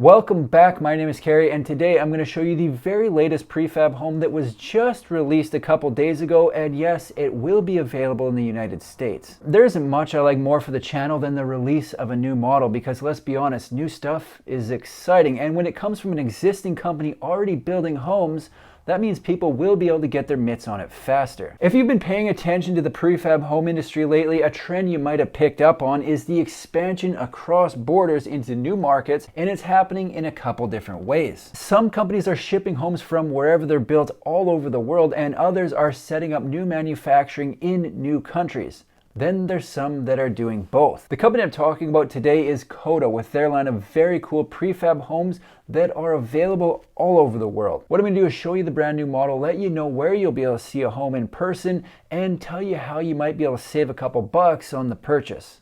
Welcome back, my name is Carrie, and today I'm going to show you the very latest prefab home that was just released a couple days ago, and yes, it will be available in the United States. There isn't much I like more for the channel than the release of a new model because, let's be honest, new stuff is exciting, and when it comes from an existing company already building homes, that means people will be able to get their mitts on it faster. If you've been paying attention to the prefab home industry lately, a trend you might have picked up on is the expansion across borders into new markets, and it's happening in a couple different ways. Some companies are shipping homes from wherever they're built all over the world, and others are setting up new manufacturing in new countries. Then there's some that are doing both. The company I'm talking about today is Koda, with their line of very cool prefab homes that are available all over the world. What I'm going to do is show you the brand new model, let you know where you'll be able to see a home in person, and tell you how you might be able to save a couple bucks on the purchase.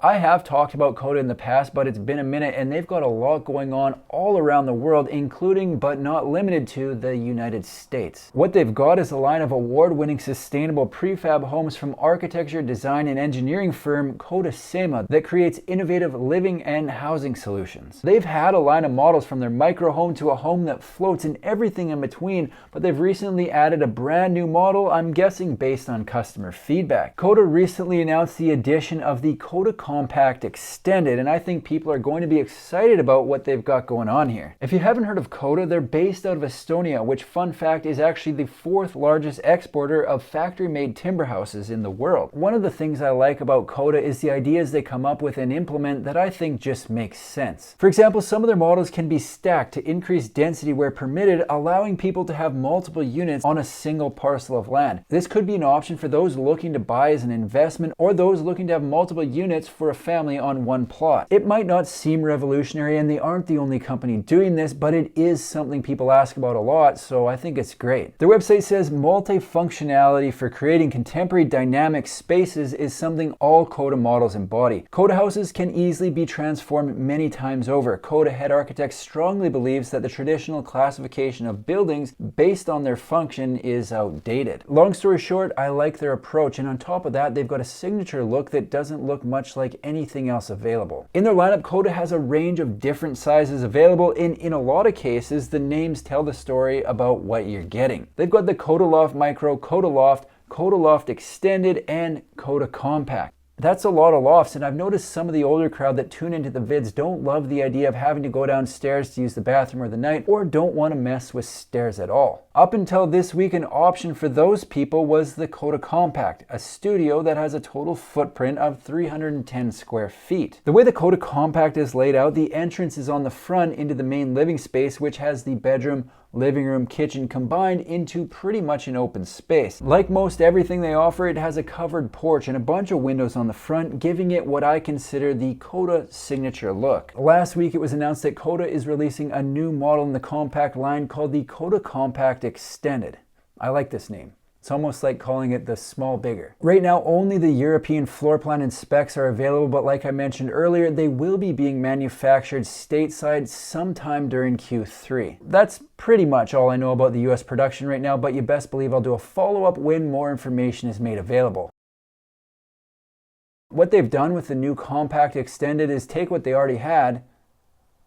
I have talked about Koda in the past, but it's been a minute and they've got a lot going on all around the world, including but not limited to the United States. What they've got is a line of award-winning sustainable prefab homes from architecture, design, and engineering firm Kodasema that creates innovative living and housing solutions. They've had a line of models from their micro home to a home that floats and everything in between, but they've recently added a brand new model, I'm guessing based on customer feedback. Koda recently announced the addition of the Coda Compact Extended, and I think people are going to be excited about what they've got going on here. If you haven't heard of Koda, they're based out of Estonia, which, fun fact, is actually the fourth largest exporter of factory-made timber houses in the world. One of the things I like about Koda is the ideas they come up with and implement that I think just makes sense. For example, some of their models can be stacked to increase density where permitted, allowing people to have multiple units on a single parcel of land. This could be an option for those looking to buy as an investment or those looking to have multiple units for a family on one plot. It might not seem revolutionary, and they aren't the only company doing this, but it is something people ask about a lot, so I think it's great. Their website says multifunctionality for creating contemporary dynamic spaces is something all Koda models embody. Koda houses can easily be transformed many times over. Koda head architect strongly believes that the traditional classification of buildings based on their function is outdated. Long story short, I like their approach, and on top of that, they've got a signature look that doesn't look much like anything else available. In their lineup, Koda has a range of different sizes available, and in a lot of cases, the names tell the story about what you're getting. They've got the Koda Loft Micro, Koda Loft Extended, and Coda Compact. That's a lot of lofts, and I've noticed some of the older crowd that tune into the vids don't love the idea of having to go downstairs to use the bathroom or the night, or don't want to mess with stairs at all. Up until this week, an option for those people was the Coda Compact, a studio that has a total footprint of 310 square feet. The way the Coda Compact is laid out, the entrance is on the front into the main living space, which has the bedroom, living room, kitchen combined into pretty much an open space. Like most everything they offer, it has a covered porch and a bunch of windows on the front, giving it what I consider the Koda signature look. Last week it was announced that Koda is releasing a new model in the compact line called the Coda Compact Extended. I like this name. It's almost like calling it the small bigger. Right now, only the European floor plan and specs are available, but like I mentioned earlier, they will be being manufactured stateside sometime during Q3. That's pretty much all I know about the US production right now, but you best believe I'll do a follow-up when more information is made available. What they've done with the new Compact Extended is take what they already had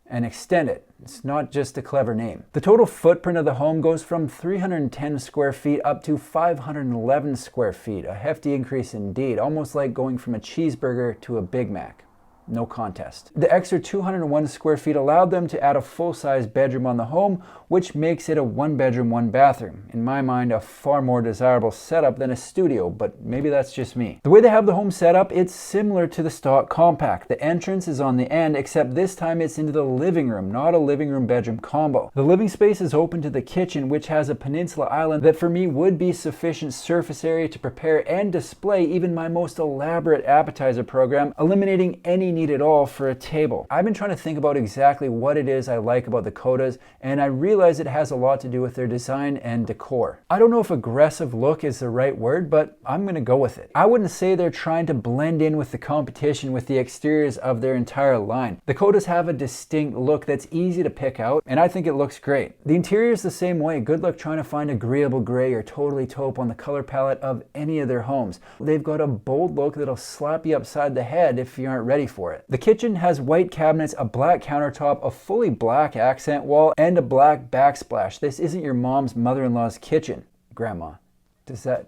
and extend it. It's not just a clever name. The total footprint of the home goes from 310 square feet up to 511 square feet, a hefty increase indeed, almost like going from a cheeseburger to a Big Mac. No contest. The extra 201 square feet allowed them to add a full-size bedroom on the home, which makes it a one-bedroom, one-bathroom. In my mind, a far more desirable setup than a studio, but maybe that's just me. The way they have the home set up, it's similar to the stock Compact. The entrance is on the end, except this time it's into the living room, not a living room bedroom combo. The living space is open to the kitchen, which has a peninsula island that for me would be sufficient surface area to prepare and display even my most elaborate appetizer program, eliminating any need at all for a table. I've been trying to think about exactly what it is I like about the Kodas, and I realize it has a lot to do with their design and decor. I don't know if aggressive look is the right word, but I'm gonna go with it. I wouldn't say they're trying to blend in with the competition with the exteriors of their entire line. The Kodas have a distinct look that's easy to pick out, and I think it looks great. The interior is the same way. Good luck trying to find agreeable gray or totally taupe on the color palette of any of their homes. They've got a bold look that'll slap you upside the head if you aren't ready for it. for it. The kitchen has white cabinets, a black countertop, a fully black accent wall, and a black backsplash. This isn't your mom's mother-in-law's kitchen, Grandma. Does that...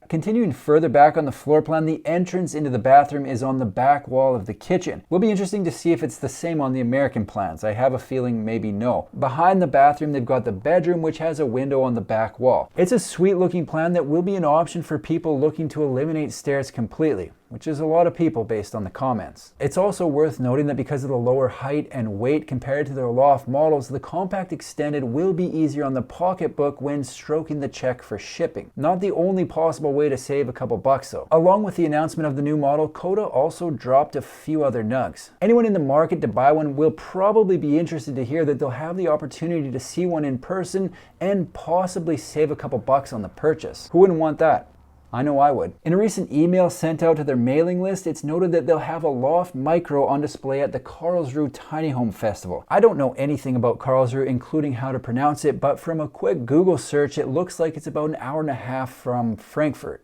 Continuing further back on the floor plan, the entrance into the bathroom is on the back wall of the kitchen. Will be interesting to see if it's the same on the American plans. I have a feeling maybe no. Behind the bathroom, they've got the bedroom, which has a window on the back wall. It's a sweet looking plan that will be an option for people looking to eliminate stairs completely, which is a lot of people based on the comments. It's also worth noting that because of the lower height and weight compared to their loft models, the Compact Extended will be easier on the pocketbook when stroking the check for shipping. Not the only possible way to save a couple bucks though. Along with the announcement of the new model, Koda also dropped a few other nugs. Anyone in the market to buy one will probably be interested to hear that they'll have the opportunity to see one in person and possibly save a couple bucks on the purchase. Who wouldn't want that? I know I would. In a recent email sent out to their mailing list, it's noted that they'll have a loft micro on display at the Karlsruhe Tiny Home Festival. I don't know anything about Karlsruhe, including how to pronounce it, but from a quick Google search, it looks like it's about an hour and a half from Frankfurt,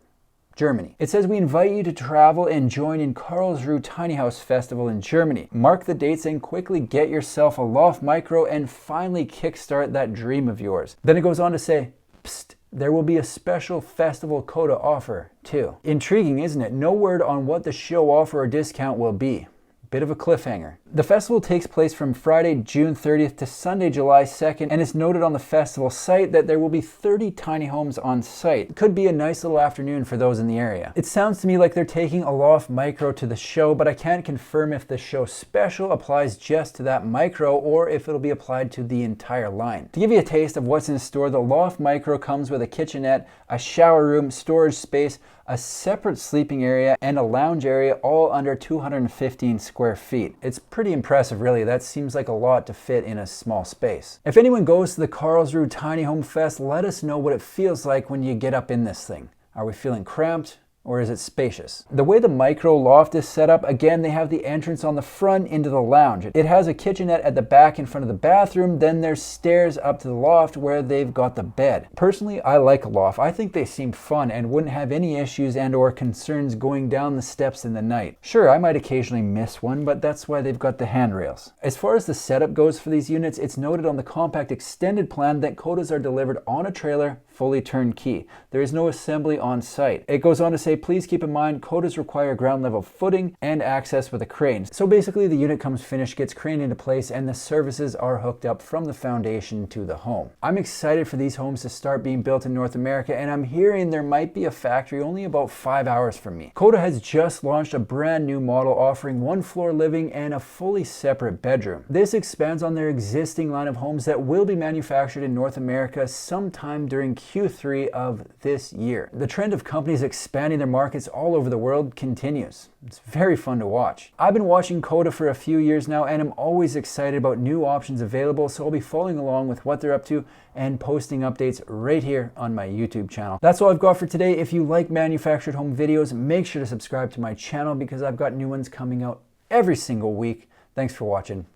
Germany. It says we invite you to travel and join in Karlsruhe Tiny House Festival in Germany. Mark the dates and quickly get yourself a loft micro and finally kickstart that dream of yours. Then it goes on to say, psst, there will be a special festival Koda offer too. Intriguing, isn't it? No word on what the show offer or discount will be. Bit of a cliffhanger. The festival takes place from Friday, June 30th to Sunday, July 2nd, and it's noted on the festival site that there will be 30 tiny homes on site. Could be a nice little afternoon for those in the area. It sounds to me like they're taking a loft micro to the show, but I can't confirm if the show special applies just to that micro or if it'll be applied to the entire line. To give you a taste of what's in store, the loft micro comes with a kitchenette, a shower room, storage space, a separate sleeping area, and a lounge area, all under 215 square feet. It's pretty impressive, really. That seems like a lot to fit in a small space. If anyone goes to the Karlsruhe Tiny Home Fest, let us know what it feels like when you get up in this thing. Are we feeling cramped? Or is it spacious? The way the micro loft is set up, again, they have the entrance on the front into the lounge. It has a kitchenette at the back in front of the bathroom, then there's stairs up to the loft where they've got the bed. Personally, I like a loft. I think they seem fun and wouldn't have any issues and or concerns going down the steps in the night. Sure, I might occasionally miss one, but that's why they've got the handrails. As far as the setup goes for these units, it's noted on the Compact Extended plan that Kodas are delivered on a trailer, fully turnkey. There is no assembly on site. It goes on to say, please keep in mind, Kodas require ground level footing and access with a crane. So basically the unit comes finished, gets craned into place, and the services are hooked up from the foundation to the home. I'm excited for these homes to start being built in North America, and I'm hearing there might be a factory only about 5 hours from me. Koda has just launched a brand new model offering 1-floor living and a fully separate bedroom. This expands on their existing line of homes that will be manufactured in North America sometime during Q3 of this year. The trend of companies expanding their markets all over the world continues. It's very fun to watch. I've been watching Koda for a few years now, and I'm always excited about new options available, so I'll be following along with what they're up to and posting updates right here on my YouTube channel. That's all I've got for today. If you like manufactured home videos, make sure to subscribe to my channel because I've got new ones coming out every single week. Thanks for watching.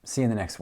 See you in the next one.